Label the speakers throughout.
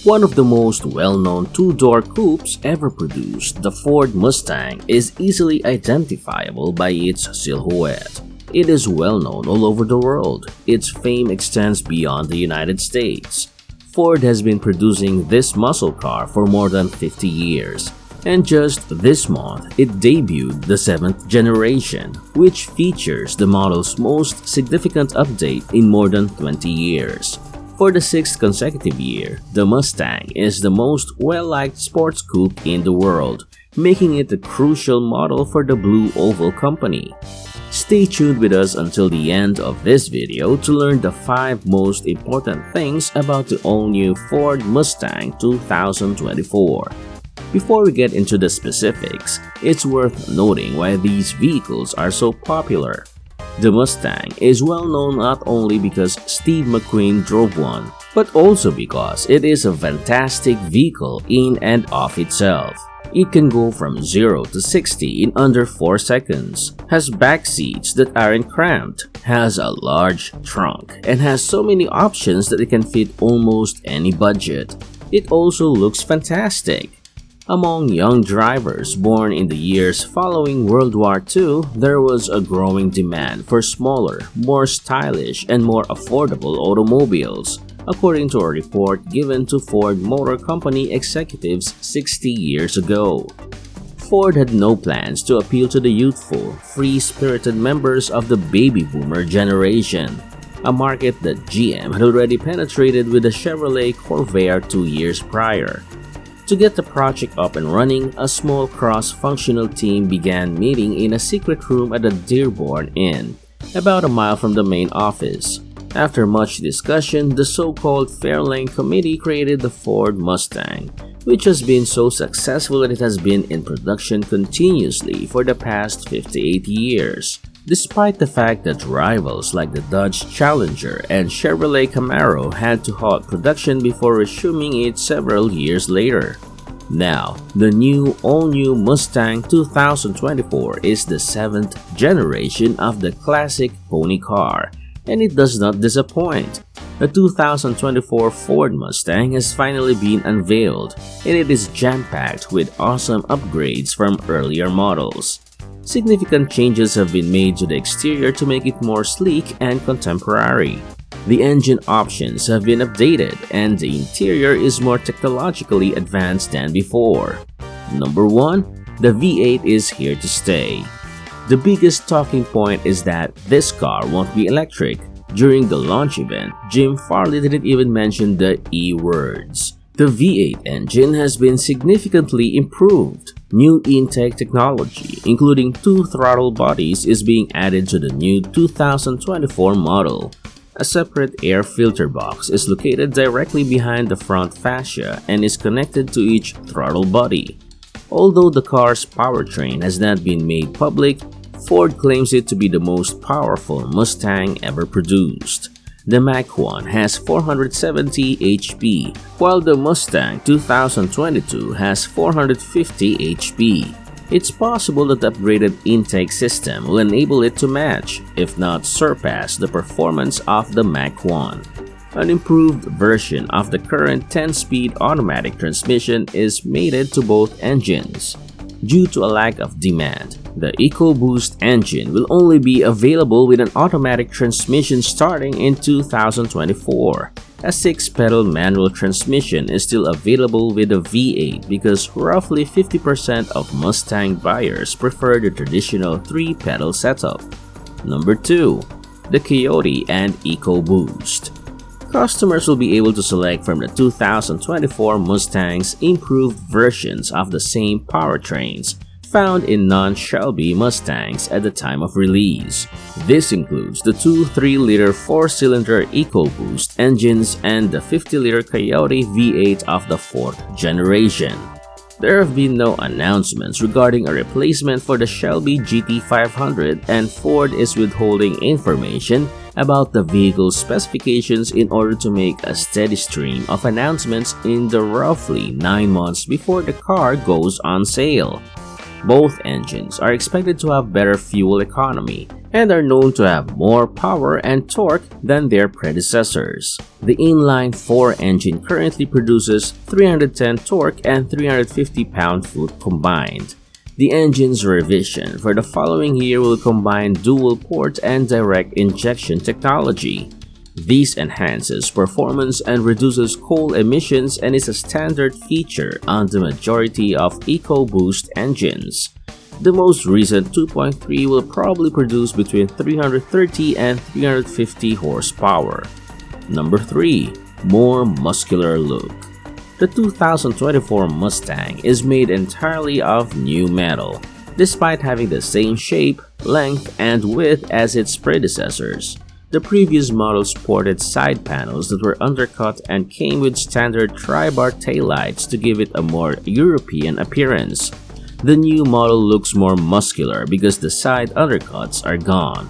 Speaker 1: One of the most well-known two-door coupes ever produced, the Ford Mustang, is easily identifiable by its silhouette. It is well known all over the world. Its fame extends beyond the United States. Ford has been producing this muscle car for more than 50 years. And just this month, it debuted the 7th generation, which features the model's most significant update in more than 20 years. For the 6th consecutive year, the Mustang is the most well-liked sports coupe in the world, making it a crucial model for the Blue Oval Company. Stay tuned with us until the end of this video to learn the 5 most important things about the all-new Ford Mustang 2024. Before we get into the specifics, it's worth noting why these vehicles are so popular. The Mustang is well known not only because Steve McQueen drove one, but also because it is a fantastic vehicle in and of itself. It can go from 0 to 60 in under 4 seconds, has back seats that aren't cramped, has a large trunk, and has so many options that it can fit almost any budget. It also looks fantastic. Among young drivers born in the years following World War II, there was a growing demand for smaller, more stylish, and more affordable automobiles, according to a report given to Ford Motor Company executives 60 years ago. Ford had no plans to appeal to the youthful, free-spirited members of the baby boomer generation, a market that GM had already penetrated with the Chevrolet Corvair 2 years prior. To get the project up and running, a small cross-functional team began meeting in a secret room at the Dearborn Inn, about a mile from the main office. After much discussion, the so-called Fairlane Committee created the Ford Mustang, which has been so successful that it has been in production continuously for the past 58 years. Despite the fact that rivals like the Dodge Challenger and Chevrolet Camaro had to halt production before resuming it several years later. Now, the all-new Mustang 2024 is the 7th generation of the classic pony car, and it does not disappoint. The 2024 Ford Mustang has finally been unveiled, and it is jam-packed with awesome upgrades from earlier models. Significant changes have been made to the exterior to make it more sleek and contemporary. The engine options have been updated, and the interior is more technologically advanced than before. Number 1. The V8 is here to stay. The biggest talking point is that this car won't be electric. During the launch event, Jim Farley didn't even mention the E words. The V8 engine has been significantly improved. New intake technology, including 2 throttle bodies, is being added to the new 2024 model. A separate air filter box is located directly behind the front fascia and is connected to each throttle body. Although the car's powertrain has not been made public, Ford claims it to be the most powerful Mustang ever produced. The Mach 1 has 470 HP, while the Mustang 2022 has 450 HP. It's possible that the upgraded intake system will enable it to match, if not surpass, the performance of the Mach 1. An improved version of the current 10-speed automatic transmission is mated to both engines. Due to a lack of demand, the EcoBoost engine will only be available with an automatic transmission starting in 2024. A 6-pedal manual transmission is still available with the V8 because roughly 50% of Mustang buyers prefer the traditional 3-pedal setup. Number 2. The Coyote and EcoBoost. Customers will be able to select from the 2024 Mustang's improved versions of the same powertrains found in non-Shelby Mustangs at the time of release. This includes the two 3-liter 4-cylinder EcoBoost engines and the 50-liter Coyote V8 of the 4th generation. There have been no announcements regarding a replacement for the Shelby GT500, and Ford is withholding information about the vehicle's specifications in order to make a steady stream of announcements in the roughly 9 months before the car goes on sale. Both engines are expected to have better fuel economy and are known to have more power and torque than their predecessors. The inline-4 engine currently produces 310 torque and 350 pound-foot combined. The engine's revision for the following year will combine dual-port and direct injection technology. This enhances performance and reduces coal emissions and is a standard feature on the majority of EcoBoost engines. The most recent 2.3 will probably produce between 330 and 350 horsepower. Number 3. More muscular look. The 2024 Mustang is made entirely of new metal, despite having the same shape, length, and width as its predecessors. The previous model sported side panels that were undercut and came with standard tri-bar taillights to give it a more European appearance. The new model looks more muscular because the side undercuts are gone.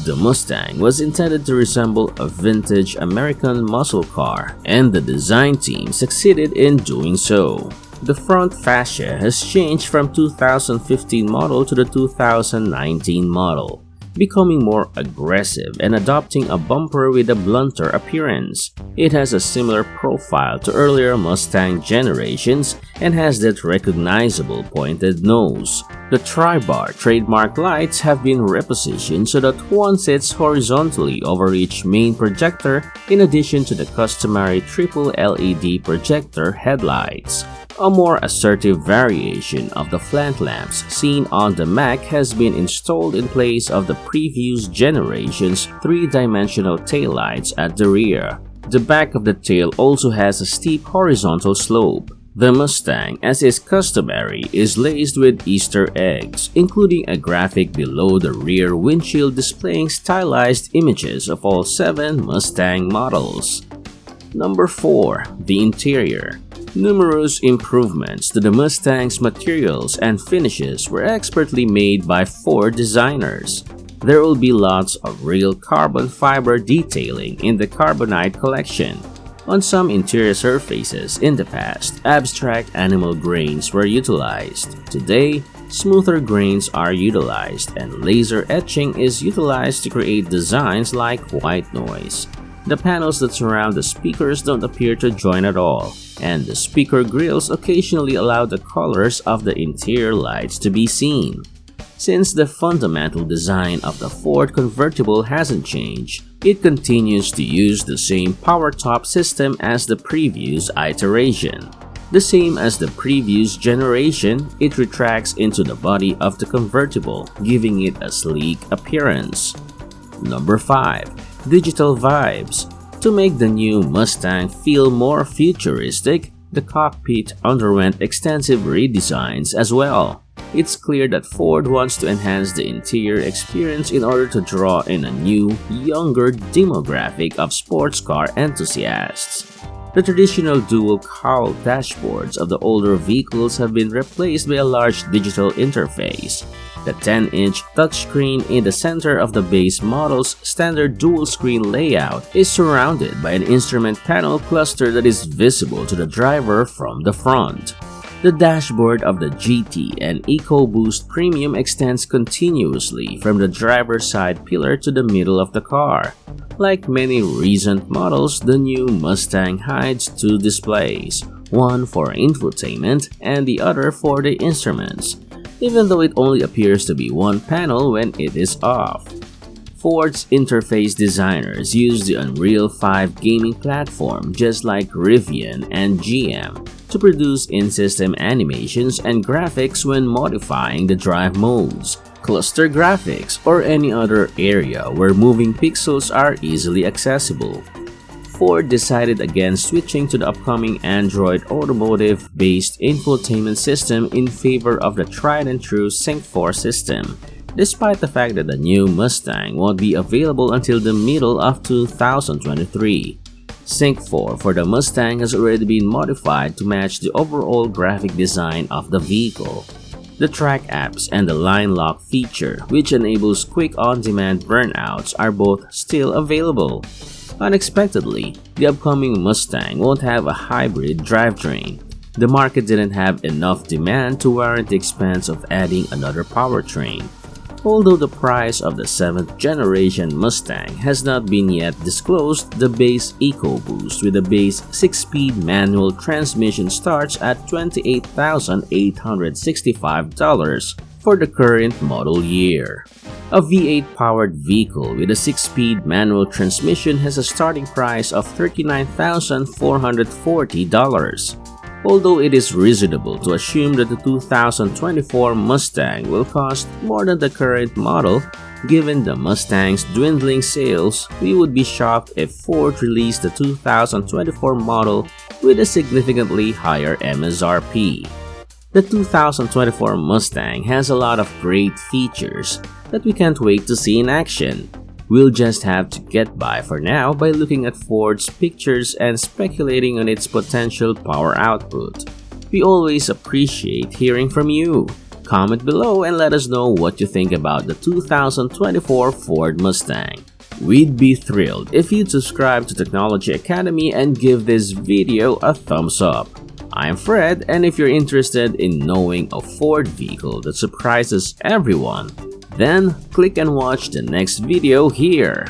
Speaker 1: The Mustang was intended to resemble a vintage American muscle car, and the design team succeeded in doing so. The front fascia has changed from 2015 model to the 2019 model, becoming more aggressive and adopting a bumper with a blunter appearance. It has a similar profile to earlier Mustang generations and has that recognizable pointed nose. The tri-bar trademark lights have been repositioned so that one sits horizontally over each main projector in addition to the customary triple LED projector headlights. A more assertive variation of the flank lamps seen on the Mach has been installed in place of the previous generation's three-dimensional taillights at the rear. The back of the tail also has a steep horizontal slope. The Mustang, as is customary, is laced with Easter eggs, including a graphic below the rear windshield displaying stylized images of all 7 Mustang models. Number 4. The interior. Numerous improvements to the Mustang's materials and finishes were expertly made by Ford designers. There will be lots of real carbon fiber detailing in the Carbonite collection. On some interior surfaces in the past, abstract animal grains were utilized. Today, smoother grains are utilized and laser etching is utilized to create designs like white noise. The panels that surround the speakers don't appear to join at all, and the speaker grills occasionally allow the colors of the interior lights to be seen. Since the fundamental design of the Ford convertible hasn't changed, it continues to use the same power top system as the previous iteration. The same as the previous generation, it retracts into the body of the convertible, giving it a sleek appearance. Number 5. Digital vibes. To make the new Mustang feel more futuristic, the cockpit underwent extensive redesigns as well. It's clear that Ford wants to enhance the interior experience in order to draw in a new, younger demographic of sports car enthusiasts. The traditional dual cowl dashboards of the older vehicles have been replaced by a large digital interface. The 10-inch touchscreen in the center of the base model's standard dual-screen layout is surrounded by an instrument panel cluster that is visible to the driver from the front. The dashboard of the GT and EcoBoost Premium extends continuously from the driver's side pillar to the middle of the car. Like many recent models, the new Mustang hides 2 displays, one for infotainment and the other for the instruments, even though it only appears to be one panel when it is off. Ford's interface designers use the Unreal 5 gaming platform just like Rivian and GM to produce in-system animations and graphics when modifying the drive modes, cluster graphics, or any other area where moving pixels are easily accessible. Ford decided against switching to the upcoming Android Automotive-based infotainment system in favor of the tried-and-true Sync 4 system, despite the fact that the new Mustang won't be available until the middle of 2023. Sync 4 for the Mustang has already been modified to match the overall graphic design of the vehicle. The track apps and the line lock feature, which enables quick on-demand burnouts, are both still available. Unexpectedly, the upcoming Mustang won't have a hybrid drivetrain. The market didn't have enough demand to warrant the expense of adding another powertrain. Although the price of the 7th generation Mustang has not been yet disclosed, the base EcoBoost with a base 6-speed manual transmission starts at $28,865 for the current model year. A V8-powered vehicle with a 6-speed manual transmission has a starting price of $39,440. Although it is reasonable to assume that the 2024 Mustang will cost more than the current model, given the Mustang's dwindling sales, we would be shocked if Ford released the 2024 model with a significantly higher MSRP. The 2024 Mustang has a lot of great features that we can't wait to see in action. We'll just have to get by for now by looking at Ford's pictures and speculating on its potential power output. We always appreciate hearing from you. Comment below and let us know what you think about the 2024 Ford Mustang. We'd be thrilled if you'd subscribe to Technology Academy and give this video a thumbs up. I'm Fred, and if you're interested in knowing a Ford vehicle that surprises everyone, then click and watch the next video here.